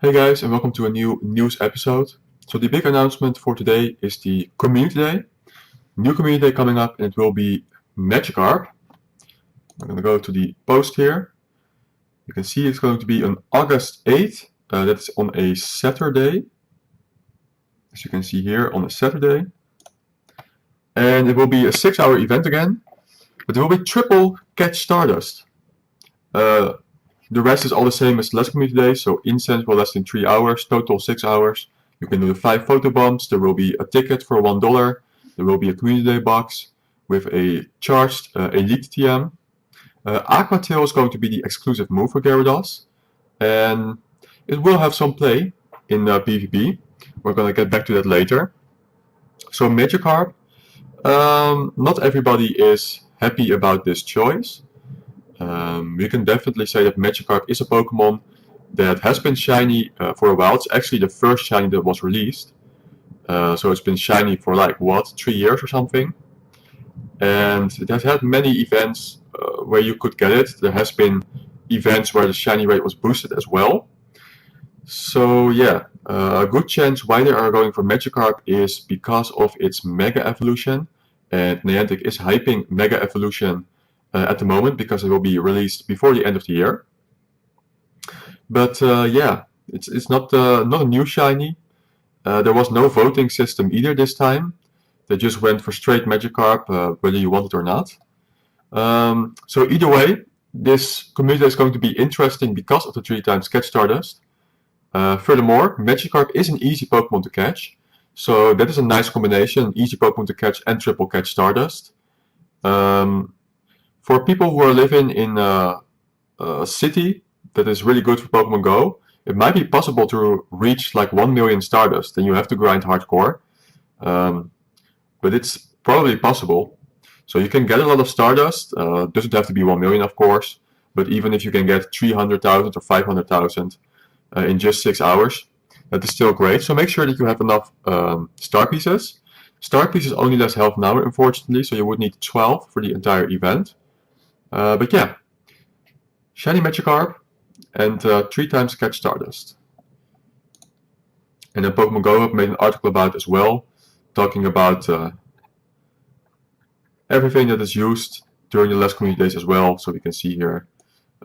Hey guys, and welcome to a new news episode. So the big announcement for today is the Community Day. New Community Day coming up, and it will be Magikarp. I'm going to go to the post here. You can see it's going to be on August 8th. That's on a Saturday. As you can see here, on a Saturday. And it will be a 6-hour event again. But it will be triple Catch Stardust. The rest is all the same as last Community Day, so incense will last in 3 hours, total 6 hours. You can do the 5 photo bombs, there will be a ticket for $1, there will be a Community Day box with a charged Elite TM. Aqua Tail is going to be the exclusive move for Gyarados, and it will have some play in PvP. We're going to get back to that later. So Magikarp, not everybody is happy about this choice. We can definitely say that Magikarp is a Pokemon that has been shiny for a while. It's actually the first shiny that was released. So it's been shiny for like, 3 years or something. And it has had many events where you could get it. There has been events where the shiny rate was boosted as well. So yeah, a good chance why they are going for Magikarp is because of its Mega Evolution. And Niantic is hyping Mega Evolution at the moment because it will be released before the end of the year. But yeah, it's not a new shiny. There was no voting system either this time. They just went for straight Magikarp, whether you want it or not. So either way, this community is going to be interesting because of the 3x Catch Stardust. Furthermore, Magikarp is an easy Pokemon to catch. So that is a nice combination, easy Pokemon to catch and triple Catch Stardust. For people who are living in a city that is really good for Pokemon Go, it might be possible to reach like 1 million Stardust. Then you have to grind hardcore. But it's probably possible. So you can get a lot of Stardust. Doesn't have to be 1 million, of course. But even if you can get 300,000 or 500,000 in just 6 hours, that is still great. So make sure that you have enough Star Pieces. Star Pieces only less health now, unfortunately, so you would need 12 for the entire event. But yeah, shiny Magikarp and 3x Catch Stardust. And then Pokemon Go Hub made an article about it as well, talking about everything that is used during the last community days as well. So we can see here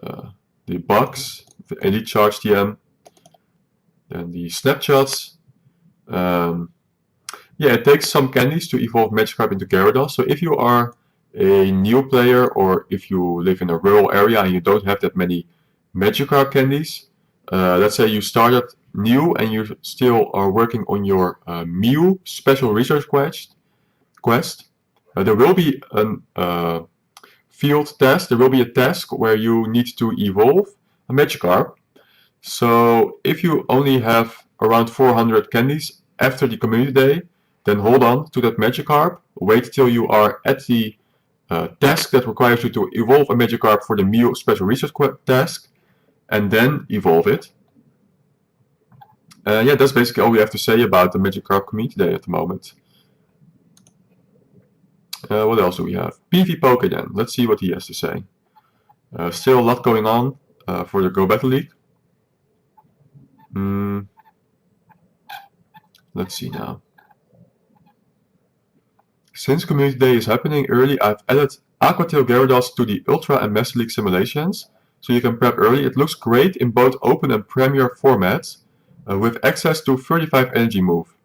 the box, the Elite Charge TM, and the snapshots. Yeah, it takes some candies to evolve Magikarp into Gyarados. So if you are a new player, or if you live in a rural area and you don't have that many Magikarp candies, let's say you started new and you still are working on your Mew special research quest, there will be a field test, there will be a task where you need to evolve a Magikarp. So if you only have around 400 candies after the community day, then hold on to that Magikarp, wait till you are at the task that requires you to evolve a Magikarp for the Mew Special Research task, and then evolve it. Yeah, that's basically all we have to say about the Magikarp Community Day at the moment. What else do we have? PV Poke then. Let's see what he has to say. Still a lot going on for the Go Battle League. Let's see now. Since Community Day is happening early, I've added Aqua Tail Gyarados to the Ultra and Master League simulations, so you can prep early. It looks great in both Open and Premier formats, with access to 35 energy move.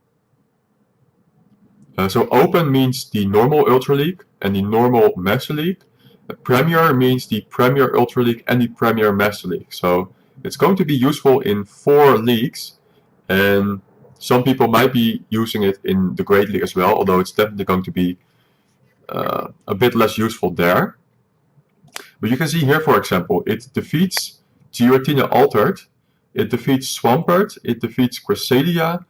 So Open means the normal Ultra League and the normal Master League. Premier means the Premier Ultra League and the Premier Master League. So it's going to be useful in 4 leagues, and some people might be using it in the Great League as well, although it's definitely going to be a bit less useful there. But you can see here, for example, it defeats Giratina Altered, it defeats Swampert, it defeats Cresselia,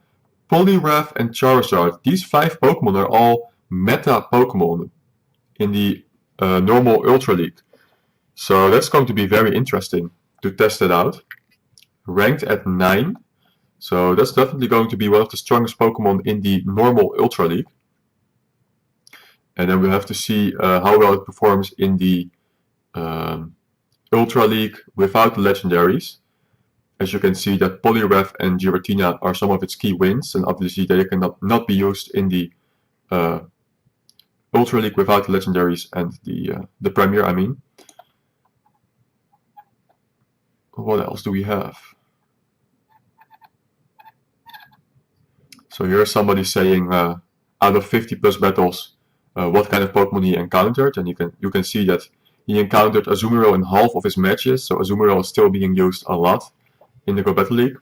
Poliwrath, and Charizard. These 5 Pokemon are all meta Pokemon in the normal Ultra League. So that's going to be very interesting to test it out. Ranked at 9. So that's definitely going to be one of the strongest Pokemon in the normal Ultra League. And then we have to see how well it performs in the Ultra League without the legendaries. As you can see that Poliwrath and Giratina are some of its key wins, and obviously they cannot not be used in the Ultra League without the legendaries and the Premier, I mean. What else do we have? So here's somebody saying out of 50 plus battles, what kind of Pokemon he encountered, and you can see that he encountered Azumarill in half of his matches, so Azumarill is still being used a lot in the Go Battle League.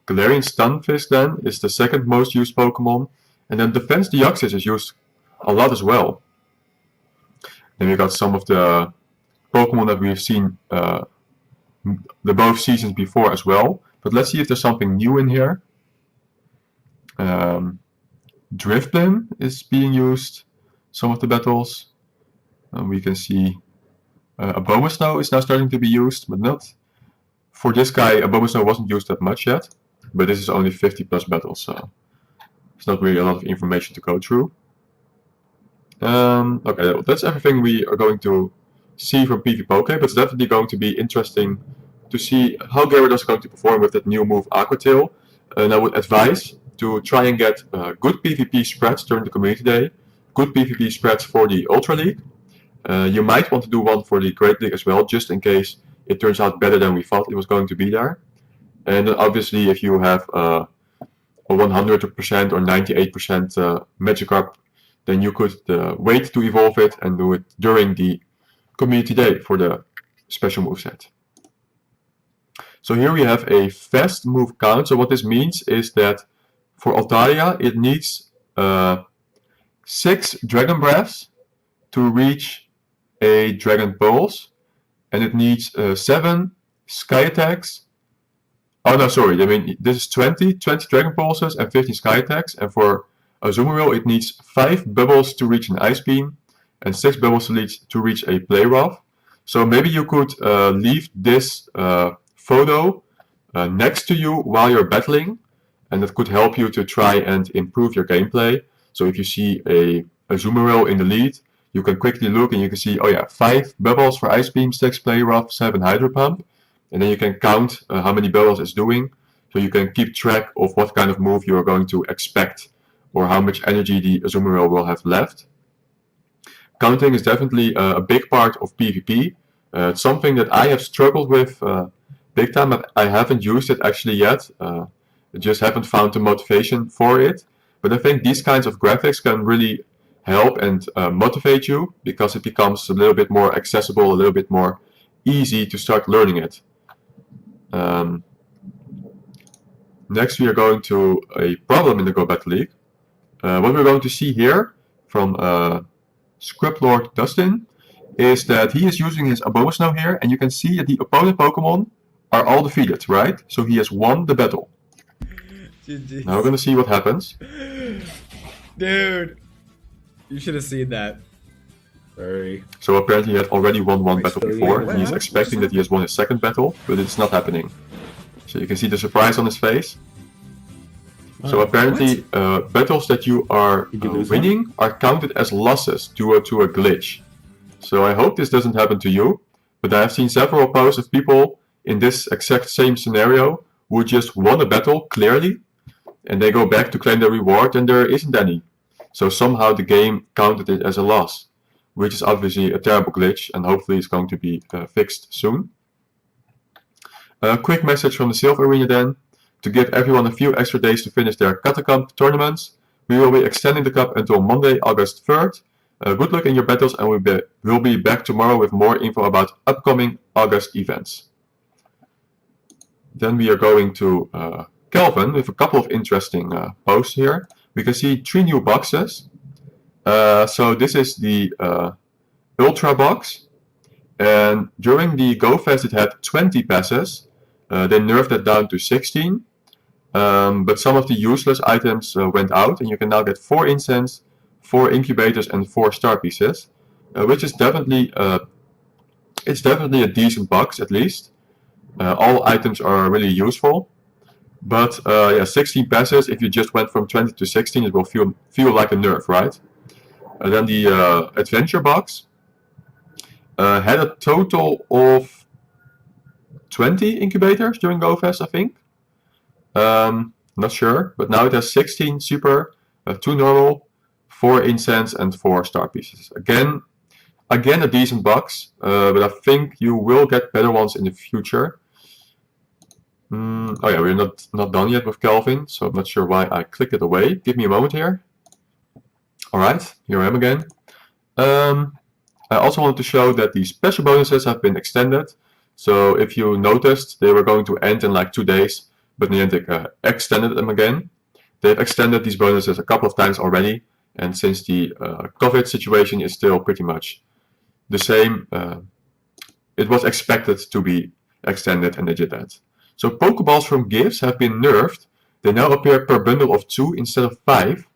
Galarian Stunfisk then is the second most used Pokemon, and then Defense Deoxys is used a lot as well. Then we got some of the Pokemon that we've seen the both seasons before as well, but let's see if there's something new in here. Drifblim is being used some of the battles. We can see Abomasnow is now starting to be used, but not for this guy. Abomasnow wasn't used that much yet, but this is only 50 plus battles, so it's not really a lot of information to go through. Okay, that's everything we are going to see from PvPoke, but it's definitely going to be interesting to see how Gyarados is going to perform with that new move Aqua Tail. And I would advise to try and get good PvP spreads during the Community Day, good PvP spreads for the Ultra League. You might want to do one for the Great League as well, just in case it turns out better than we thought it was going to be there. And then obviously if you have a 100% or 98% Magikarp, then you could wait to evolve it and do it during the Community Day for the special moveset. So here we have a fast move count. So what this means is that for Altaria it needs 6 Dragon Breaths to reach a Dragon Pulse, and it needs 7 Sky Attacks. Oh no, sorry, I mean this is 20 Dragon Pulses and 15 Sky Attacks, and for Azumarill it needs 5 Bubbles to reach an Ice Beam and 6 Bubbles to reach a Play Rough. So maybe you could leave this photo next to you while you're battling, and that could help you to try and improve your gameplay. So if you see a Azumarill in the lead, you can quickly look and you can see, oh yeah, 5 Bubbles for Ice Beam, 6 Play Rough, 7 Hydro Pump, and then you can count how many Bubbles it's doing, so you can keep track of what kind of move you are going to expect or how much energy the Azumarill will have left. Counting is definitely a big part of PvP. It's something that I have struggled with big time, but I haven't used it actually yet. I just haven't found the motivation for it. But I think these kinds of graphics can really help and motivate you, because it becomes a little bit more accessible, a little bit more easy to start learning it. Next we are going to a problem in the Go Battle League. What we're going to see here from Scriptlord Dustin is that he is using his Abomasnow here, and you can see that the opponent Pokemon are all defeated, right? So he has won the battle. GG. Now we're going to see what happens. Dude, you should have seen that. Sorry. So apparently he had already won one battle before, and he's expecting that he has won his second battle, but it's not happening. So you can see the surprise on his face. So apparently battles that you are winning are counted as losses due to a glitch. So I hope this doesn't happen to you, but I have seen several posts of people in this exact same scenario who just won a battle clearly, and they go back to claim their reward and there isn't any. So somehow the game counted it as a loss, which is obviously a terrible glitch, and hopefully it's going to be fixed soon. A quick message from the Silver Arena then. To give everyone a few extra days to finish their Catacomb tournaments, we will be extending the cup until Monday, August 3rd. Good luck in your battles, and we'll be back tomorrow with more info about upcoming August events. Then we are going to Kelvin with a couple of interesting posts here. We can see 3 new boxes. So this is the Ultra box, and during the Go Fest it had 20 passes. They nerfed that down to 16. But some of the useless items went out, and you can now get 4 incense, 4 incubators, and 4 star pieces, which is definitely it's definitely a decent box at least. All items are really useful, but yeah, 16 passes. If you just went from 20 to 16, it will feel like a nerf, right? Then the adventure box had a total of 20 incubators during GoFest, I think. Not sure, but now it has 16 super, 2 normal, 4 incense, and 4 star pieces. Again a decent box, but I think you will get better ones in the future. Oh yeah, we're not done yet with Kelvin, so I'm not sure why I clicked it away. Give me a moment here. Alright, here I am again. I also wanted to show that the special bonuses have been extended. So if you noticed, they were going to end in like 2 days, but Niantic extended them again. They've extended these bonuses a couple of times already, and since the COVID situation is still pretty much the same, it was expected to be extended, and they did that. So pokeballs from gifts have been nerfed. They now appear per bundle of 2 instead of 5.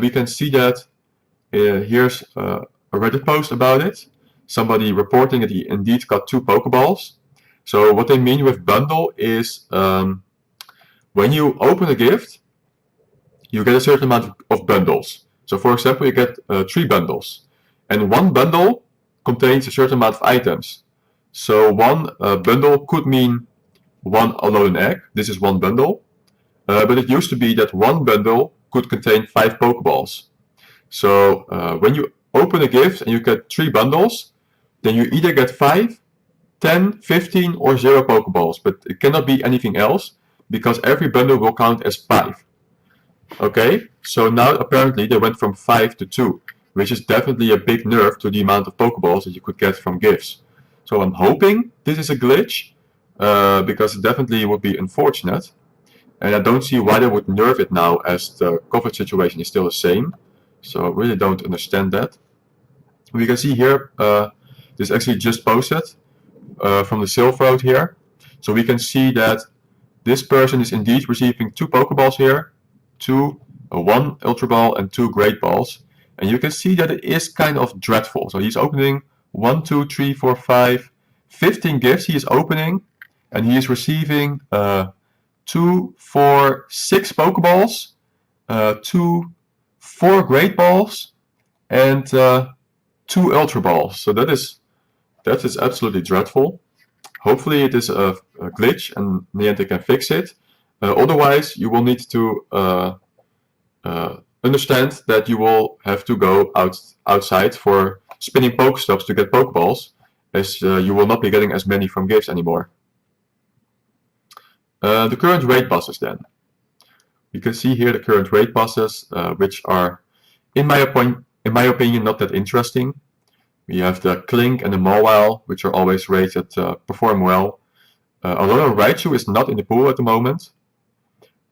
We can see that here's a Reddit post about it. Somebody reporting that he indeed got 2 pokeballs. So what they mean with bundle is when you open a gift, you get a certain amount of bundles. So for example, you get 3 bundles, and 1 bundle contains a certain amount of items. So 1 bundle could mean 1 alone egg. This is 1 bundle. But it used to be that 1 bundle could contain 5 pokeballs. So when you open a gift and you get 3 bundles, then you either get 5, 10, 15 or 0 pokeballs, but it cannot be anything else because every bundle will count as 5. Okay, so now apparently they went from 5 to 2, which is definitely a big nerf to the amount of pokeballs that you could get from gifts. So I'm hoping this is a glitch, because it definitely would be unfortunate. And I don't see why they would nerf it now as the COVID situation is still the same. So I really don't understand that. We can see here, this actually just posted from the Silph Road here. So we can see that this person is indeed receiving 2 Pokeballs here, 1 Ultra Ball and 2 Great Balls. And you can see that it is kind of dreadful. So he's opening 1, 2, 3, 4, 5, 15 gifts he is opening. And he is receiving 2, 4, 6 Pokeballs, 2, 4 Great Balls, and 2 Ultra Balls. So that is absolutely dreadful. Hopefully it is a glitch and Niantic can fix it. Otherwise, you will need to understand that you will have to go outside for spinning Pokestops to get Pokeballs, as you will not be getting as many from gifts anymore. The current raid bosses then. You can see here the current raid bosses, which are, in my opinion, not that interesting. We have the Clink and the Mawile, which are always rated perform well. Although Raichu is not in the pool at the moment.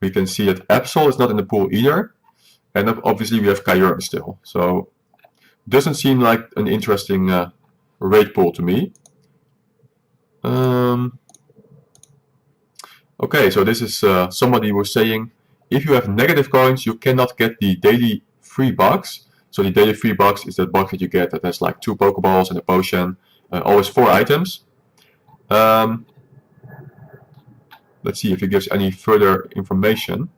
We can see that Absol is not in the pool either. And obviously we have Kyurem still. So doesn't seem like an interesting raid pool to me. Okay, so this is somebody was saying, if you have negative coins, you cannot get the daily free box. So the daily free box is that box that you get that has like 2 Pokeballs and a potion, always 4 items. Let's see if it gives any further information.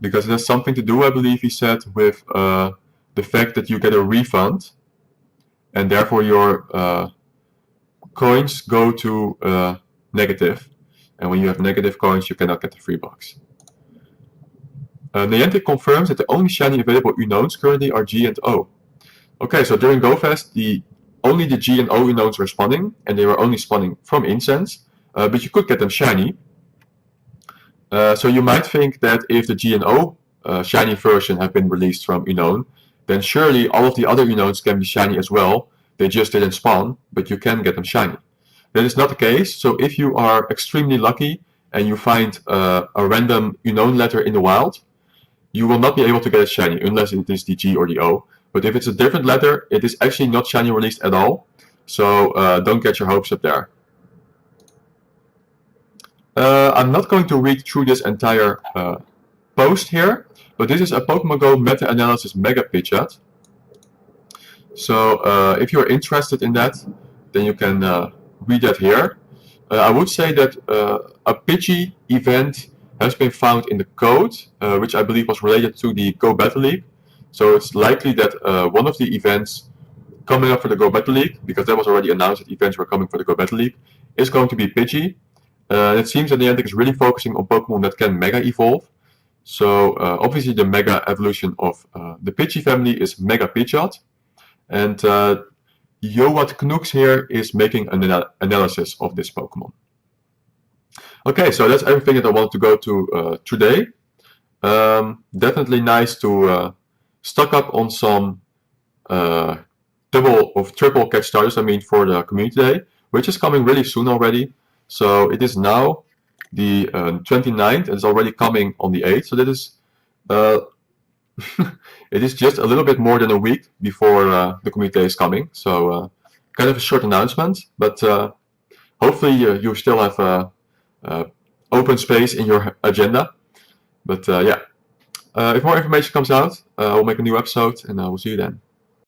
Because it has something to do, I believe he said, with the fact that you get a refund, and therefore your coins go to negative, and when you have negative coins you cannot get the free box. Niantic confirms that the only shiny available Unowns currently are G and O. Okay, so during GoFest only the G and O Unowns were spawning, and they were only spawning from Incense, but you could get them shiny. So you might think that if the G and O shiny version have been released from Unown, then surely all of the other Unowns can be shiny as well. They just didn't spawn, but you can get them shiny. That is not the case, so if you are extremely lucky and you find a random Unown letter in the wild, you will not be able to get it shiny unless it is the G or the O. But if it's a different letter, it is actually not shiny released at all, so don't get your hopes up there. I'm not going to read through this entire post here, but this is a Pokemon Go meta-analysis mega pidgeot. So if you're interested in that, then you can read that here. I would say that a Pidgey event has been found in the code, which I believe was related to the Go Battle League. So it's likely that one of the events coming up for the Go Battle League, because that was already announced that events were coming for the Go Battle League, is going to be Pidgey. It seems that Niantic is really focusing on Pokemon that can Mega Evolve. So obviously the Mega evolution of the Pidgey family is Mega Pidgeot. And Yowatt Knooks here is making an analysis of this Pokemon. Okay, so that's everything that I wanted to go to today. Definitely nice to stock up on some double of triple catch starters, I mean, for the community day, which is coming really soon already. So it is now the 29th, and it's already coming on the 8th. So that is it is just a little bit more than a week before the community day is coming. So kind of a short announcement, but hopefully you still have open space in your agenda. But yeah, if more information comes out, I'll make a new episode, and we'll see you then.